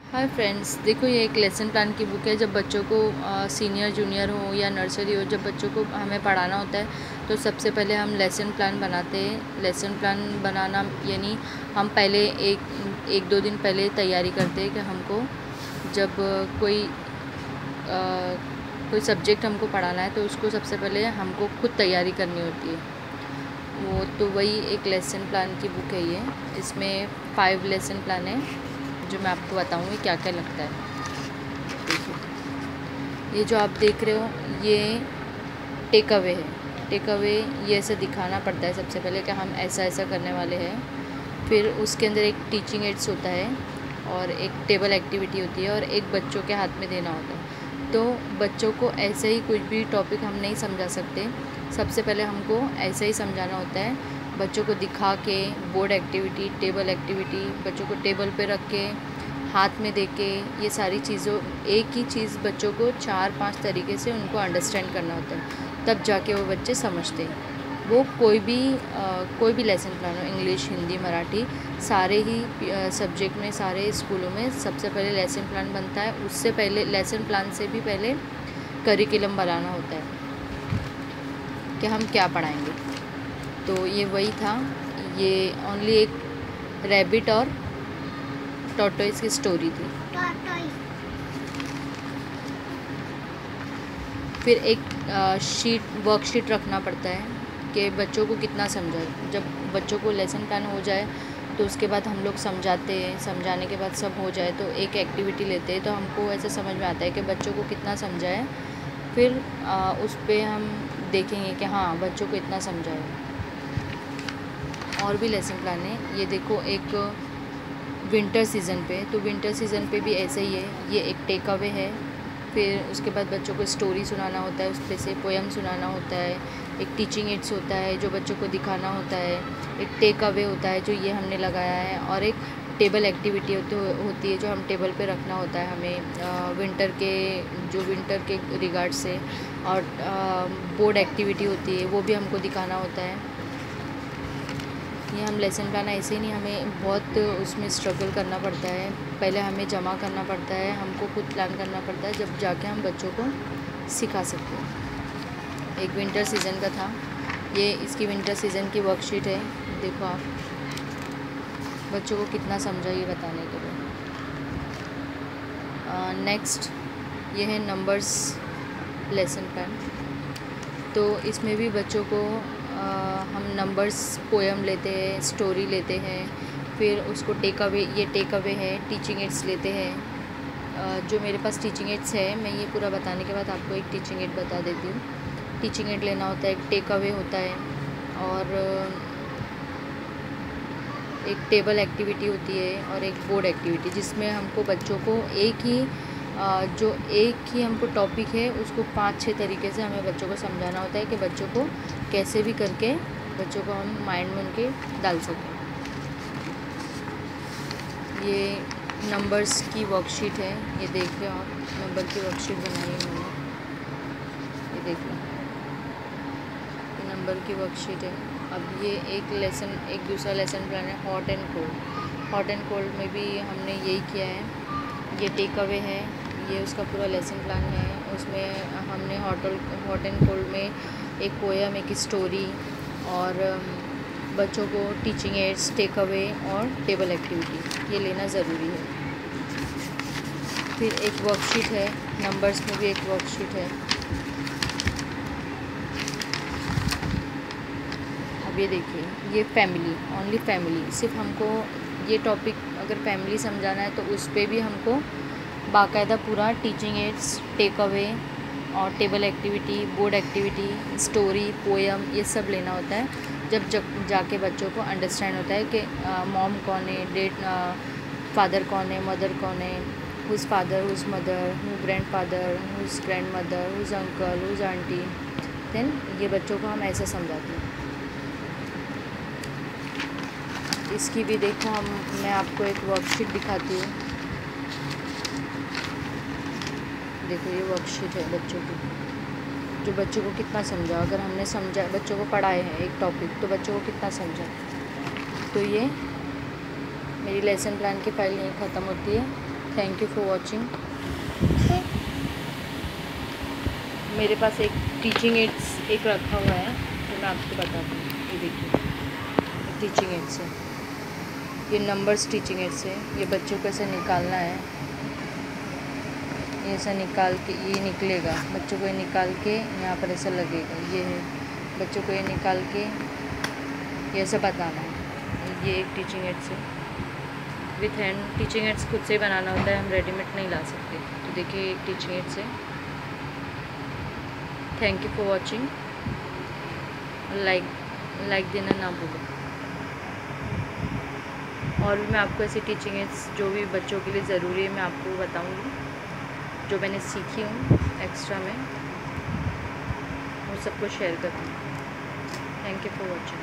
Hi friends, देखो ये एक लेसन प्लान की बुक है। जब बच्चों को सीनियर जूनियर हो या नर्सरी हो, जब बच्चों को हमें पढ़ाना होता है तो सबसे पहले हम लेसन प्लान बनाते हैं। लेसन प्लान बनाना यानी हम पहले एक दो दिन पहले तैयारी करते हैं कि हमको जब कोई सब्जेक्ट हमको पढ़ाना है तो उसको सबसे पहले हमको खुद तैयारी करनी होती है। वो तो वही एक लेसन प्लान की बुक है ये। इसमें 5 लेसन प्लान है जो मैं आपको बताऊंगी क्या क्या लगता है। देखिए, ये जो आप देख रहे हो ये टेक अवे है। टेक अवे ये ऐसे दिखाना पड़ता है सबसे पहले कि हम ऐसा ऐसा करने वाले हैं। फिर उसके अंदर एक टीचिंग एड्स होता है और एक टेबल एक्टिविटी होती है और एक बच्चों के हाथ में देना होता है। तो बच्चों को ऐसे ही कुछ भी टॉपिक हम नहीं समझा सकते। सबसे पहले हमको ऐसे ही समझाना होता है, बच्चों को दिखा के। बोर्ड एक्टिविटी, टेबल एक्टिविटी, बच्चों को टेबल पे रख के, हाथ में दे के, ये सारी चीज़ों एक ही चीज़ बच्चों को 4-5 तरीके से उनको अंडरस्टैंड करना होता है, तब जाके वो बच्चे समझते हैं। वो कोई भी लेसन प्लान हो, इंग्लिश, हिंदी, मराठी, सारे ही सब्जेक्ट में, सारे स्कूलों में सबसे पहले लेसन प्लान बनता है। उससे पहले लेसन प्लान से भी पहले करिकुलम बनाना होता है कि हम क्या पढ़ाएंगे। तो ये वही था। ये ओनली एक रैबिट और टॉर्टोइस की स्टोरी थी। फिर एक वर्कशीट रखना पड़ता है कि बच्चों को कितना समझा। जब बच्चों को लेसन प्लान हो जाए तो उसके बाद हम लोग समझाते हैं। समझाने के बाद सब हो जाए तो एक एक्टिविटी लेते हैं, तो हमको ऐसे समझ में आता है कि बच्चों को कितना समझा है। फिर उस पर हम देखेंगे कि हाँ, बच्चों को इतना समझा है। और भी लेसन प्लान है। ये देखो, एक विंटर सीज़न पे, तो विंटर सीज़न पे भी ऐसे ही है। ये एक टेक अवे है। फिर उसके बाद बच्चों को स्टोरी सुनाना होता है, उस पर से पोएम सुनाना होता है। एक टीचिंग एड्स होता है जो बच्चों को दिखाना होता है। एक टेक अवे होता है जो ये हमने लगाया है। और एक टेबल एक्टिविटी होती है जो हम टेबल पे रखना होता है हमें विंटर के रिगार्ड से। और बोर्ड एक्टिविटी होती है, वो भी हमको दिखाना होता है। ये हम लेसन प्लान ऐसे ही नहीं, हमें बहुत उसमें स्ट्रगल करना पड़ता है। पहले हमें जमा करना पड़ता है, हमको खुद प्लान करना पड़ता है, जब जाके हम बच्चों को सिखा सकते हैं। एक विंटर सीज़न का था ये। इसकी विंटर सीज़न की वर्कशीट है। देखो आप, बच्चों को कितना समझा ये बताने के लिए। नेक्स्ट ये है नंबर्स लेसन प्लान। तो इसमें भी बच्चों को हम नंबर्स पोएम लेते हैं, स्टोरी लेते हैं। फिर उसको टेक अवे है, टीचिंग एड्स लेते हैं। जो मेरे पास टीचिंग एड्स है, मैं ये पूरा बताने के बाद आपको एक टीचिंग एड बता देती हूँ। टीचिंग एड लेना होता है, एक टेक अवे होता है और एक टेबल एक्टिविटी होती है और एक बोर्ड एक्टिविटी, जिसमें हमको बच्चों को एक ही हमको टॉपिक है उसको 5-6 तरीके से हमें बच्चों को समझाना होता है कि बच्चों को कैसे भी करके बच्चों को हम माइंड में उनके डाल सकें। ये नंबर्स की वर्कशीट है। ये देख रहे हो आप, नंबर की वर्कशीट बनाई है मैंने। ये देख लो, ये नंबर की वर्कशीट है। अब ये एक दूसरा लेसन प्लान है, hot and cold. Hot and cold में भी हमने यही किया है। ये टेक अवे है, ये उसका पूरा लेसन प्लान है। उसमें हमने हॉट एंड कोल्ड में एक पोएम, एक स्टोरी और बच्चों को टीचिंग एड्स, टेक अवे और टेबल एक्टिविटी ये लेना ज़रूरी है। फिर एक वर्कशीट है, नंबर्स में भी एक वर्कशीट है। अब ये देखिए, ये फैमिली, ओनली फैमिली। सिर्फ हमको ये टॉपिक अगर फैमिली समझाना है तो उस पर भी हमको बाकायदा पूरा टीचिंग एड्स, टेक अवे और table activity, board activity, story, poem ये सब लेना होता है। जब जाके बच्चों को अंडरस्टैंड होता है कि मॉम कौन है, फादर कौन है, मदर कौन है, whose father, whose mother, who grandfather, whose grandmother, whose uncle, whose aunty. Then ये बच्चों को हम ऐसे समझाते हैं। इसकी भी देखो, मैं आपको एक वर्कशीट दिखाती हूँ। देखो, ये वर्कशीट है बच्चों की, जो बच्चों को कितना समझा। अगर हमने समझा, बच्चों को पढ़ाए हैं एक टॉपिक, तो बच्चों को कितना समझा। तो ये मेरी लेसन प्लान की फाइल यहीं ख़त्म होती है। Thank you for watching. मेरे पास एक टीचिंग एड्स एक रखा हुआ है, तो मैं आपको बताती हूँ। ये देखिए, टीचिंग एड्स है, ये नंबर्स टीचिंग एड्स है। ये बच्चों को ऐसे निकालना है, ये ऐसा निकाल के ये निकलेगा, बच्चों को ये निकाल के यहाँ पर ऐसा लगेगा। ये है, बच्चों को ये निकाल के ये ऐसा बताना है। ये एक टीचिंग एड्स है विथ हैंड। टीचिंग एड्स खुद से बनाना होता है, हम रेडीमेड नहीं ला सकते। तो देखिए एक टीचिंग एड्स है। Thank you for watching. Like देना ना भूलो। और भी मैं आपको ऐसी टीचिंग एड्स जो भी बच्चों के लिए ज़रूरी है मैं आपको बताऊंगी, जो मैंने सीखी हूँ एक्स्ट्रा में, वो सबको शेयर करूँगी। Thank you for watching.